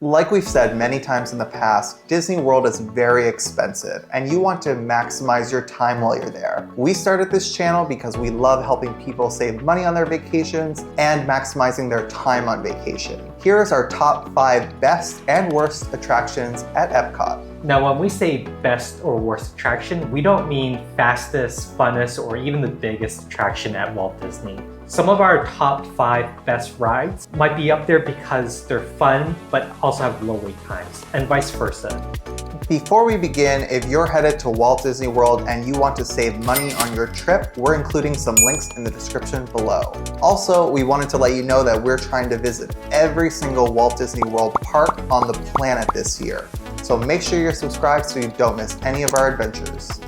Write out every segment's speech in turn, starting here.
Like we've said many times in the past, Disney World is very expensive and you want to maximize your time while you're there. We started this channel because we love helping people save money on their vacations and maximizing their time on vacation. Here's our top 5 best and worst attractions at EPCOT. Now, when we say best or worst attraction, we don't mean fastest, funnest, or even the biggest attraction at Walt Disney. Some of our top 5 best rides might be up there because they're fun, but also have low wait times, and vice versa. Before we begin, if you're headed to Walt Disney World and you want to save money on your trip, we're including some links in the description below. Also, we wanted to let you know that we're trying to visit every single Walt Disney World park on the planet this year. So make sure you're subscribed so you don't miss any of our adventures.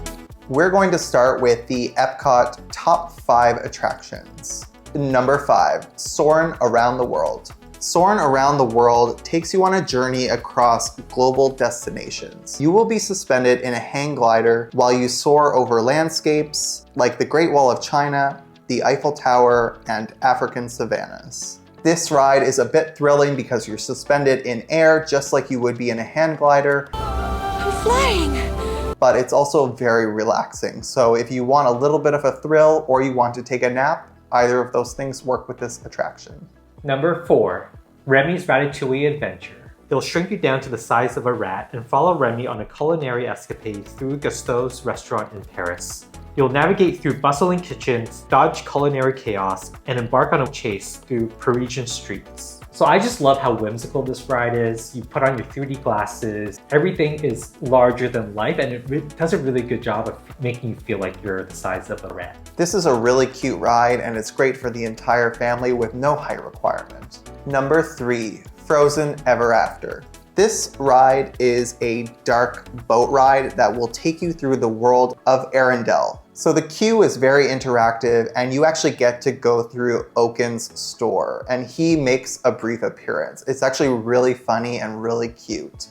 We're going to start with the EPCOT top 5 attractions. Number 5, Soarin' Around the World. Soarin' Around the World takes you on a journey across global destinations. You will be suspended in a hang glider while you soar over landscapes like the Great Wall of China, the Eiffel Tower, and African savannas. This ride is a bit thrilling because you're suspended in air just like you would be in a hang glider. I'm flying! But it's also very relaxing. So if you want a little bit of a thrill or you want to take a nap, either of those things work with this attraction. Number 4, Remy's Ratatouille Adventure. It'll shrink you down to the size of a rat and follow Remy on a culinary escapade through Gusteau's restaurant in Paris. You'll navigate through bustling kitchens, dodge culinary chaos, and embark on a chase through Parisian streets. So I just love how whimsical this ride is. You put on your 3D glasses, everything is larger than life, and it does a really good job of making you feel like you're the size of a rat. This is a really cute ride and it's great for the entire family with no height requirement. Number 3, Frozen Ever After. This ride is a dark boat ride that will take you through the world of Arendelle. So the queue is very interactive and you actually get to go through Oaken's store and he makes a brief appearance. It's actually really funny and really cute.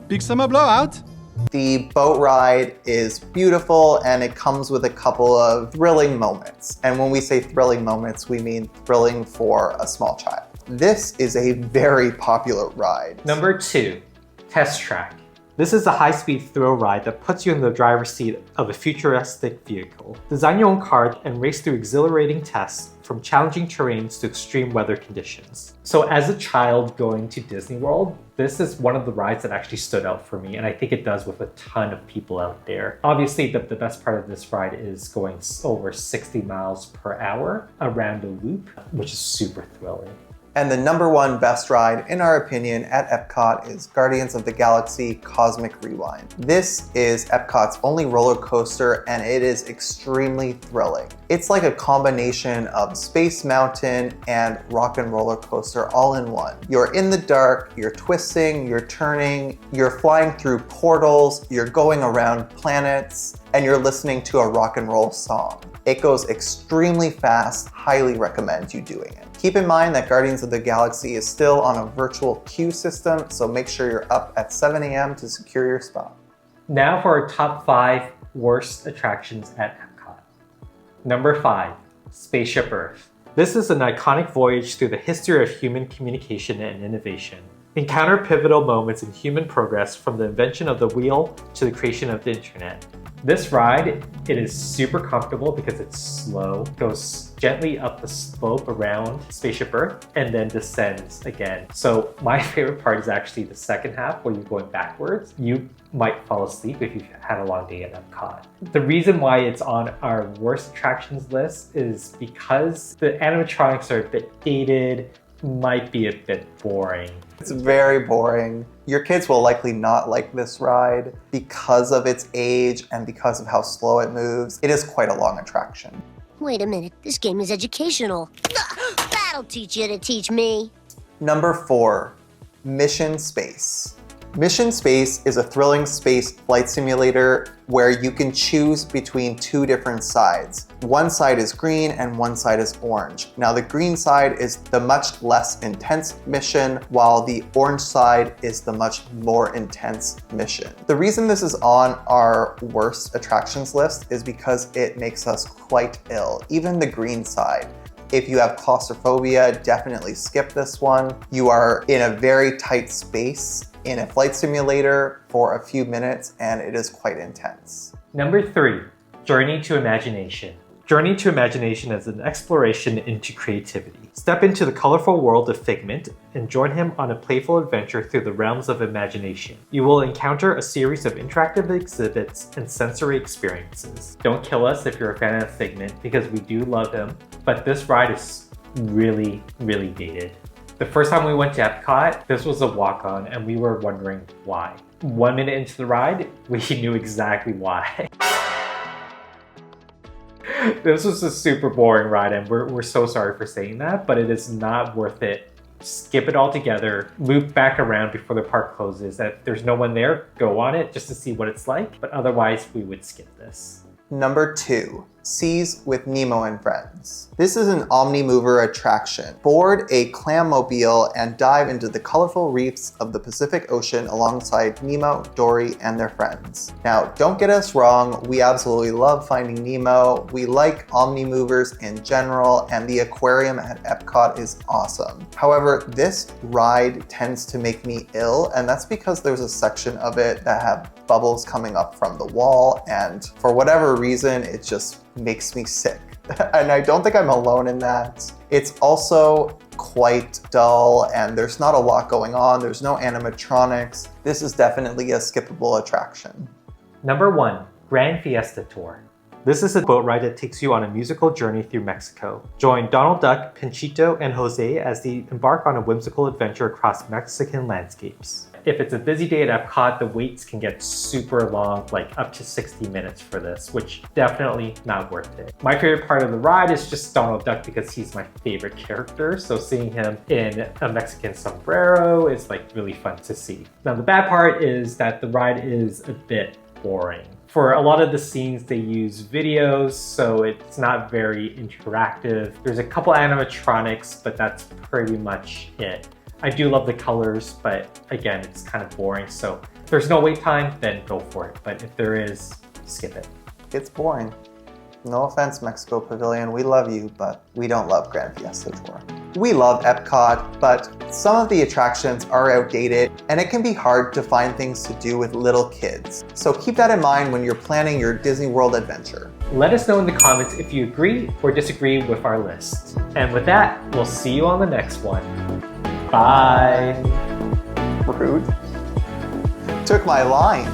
Big summer blowout. The boat ride is beautiful and it comes with a couple of thrilling moments. And when we say thrilling moments, we mean thrilling for a small child. This is a very popular ride. Number 2, Test Track. This is a high-speed thrill ride that puts you in the driver's seat of a futuristic vehicle. Design your own car and race through exhilarating tests from challenging terrains to extreme weather conditions. So as a child going to Disney World, this is one of the rides that actually stood out for me, and I think it does with a ton of people out there. Obviously, the best part of this ride is going over 60 miles per hour around a loop, which is super thrilling. And the number 1 best ride, in our opinion, at EPCOT is Guardians of the Galaxy Cosmic Rewind. This is EPCOT's only roller coaster and it is extremely thrilling. It's like a combination of Space Mountain and rock and roller coaster all in one. You're in the dark, you're twisting, you're turning, you're flying through portals, you're going around planets, and you're listening to a rock and roll song. It goes extremely fast, highly recommend you doing it. Keep in mind that Guardians of the Galaxy is still on a virtual queue system, so make sure you're up at 7 a.m. to secure your spot. Now for our top 5 worst attractions at EPCOT. Number 5, Spaceship Earth. This is an iconic voyage through the history of human communication and innovation. Encounter pivotal moments in human progress from the invention of the wheel to the creation of the internet. This ride, it is super comfortable because it's slow, goes gently up the slope around Spaceship Earth, and then descends again. So my favorite part is actually the second half where you're going backwards. You might fall asleep if you've had a long day at EPCOT. The reason why it's on our worst attractions list is because the animatronics are a bit dated, might be a bit boring. It's very boring. Your kids will likely not like this ride because of its age and because of how slow it moves. It is quite a long attraction. Wait a minute, this game is educational. That'll teach you to teach me. Number 4, Mission Space. Mission Space is a thrilling space flight simulator where you can choose between 2 different sides. One side is green and one side is orange. Now the green side is the much less intense mission, while the orange side is the much more intense mission. The reason this is on our worst attractions list is because it makes us quite ill, even the green side. If you have claustrophobia, definitely skip this one. You are in a very tight space in a flight simulator for a few minutes, and it is quite intense. Number 3, Journey to Imagination. Journey to Imagination is an exploration into creativity. Step into the colorful world of Figment and join him on a playful adventure through the realms of imagination. You will encounter a series of interactive exhibits and sensory experiences. Don't kill us if you're a fan of Figment, because we do love him, but this ride is really, really dated. The first time we went to EPCOT, this was a walk-on and we were wondering why. 1 minute into the ride, we knew exactly why. This was a super boring ride, and we're so sorry for saying that, but it is not worth it. Skip it all together, loop back around before the park closes. If there's no one there, go on it just to see what it's like, but otherwise we would skip this. Number 2, Seas with Nemo and Friends. This is an Omni-Mover attraction. Board a clammobile and dive into the colorful reefs of the Pacific Ocean alongside Nemo, Dory, and their friends. Now, don't get us wrong, we absolutely love Finding Nemo. We like Omni-Movers in general, and the aquarium at EPCOT is awesome. However, this ride tends to make me ill, and that's because there's a section of it that have bubbles coming up from the wall, and for whatever reason, it just makes me sick. And I don't think I'm alone in that. It's also quite dull, and there's not a lot going on. There's no animatronics. This is definitely a skippable attraction. Number 1, Grand Fiesta Tour. This is a boat ride that takes you on a musical journey through Mexico. Join Donald Duck, Panchito, and Jose as they embark on a whimsical adventure across Mexican landscapes. If it's a busy day at EPCOT, the waits can get super long, like up to 60 minutes for this, which definitely not worth it. My favorite part of the ride is just Donald Duck because he's my favorite character, so seeing him in a Mexican sombrero is like really fun to see. Now the bad part is that the ride is a bit boring. For a lot of the scenes, they use videos, so it's not very interactive. There's a couple animatronics, but that's pretty much it. I do love the colors, but again, it's kind of boring. So if there's no wait time, then go for it. But if there is, skip it. It's boring. No offense, Mexico Pavilion, we love you, but we don't love Grand Fiesta Tour. We love EPCOT, but some of the attractions are outdated, and it can be hard to find things to do with little kids. So keep that in mind when you're planning your Disney World adventure. Let us know in the comments if you agree or disagree with our list. And with that, we'll see you on the next one. Bye. Rude. Took my line.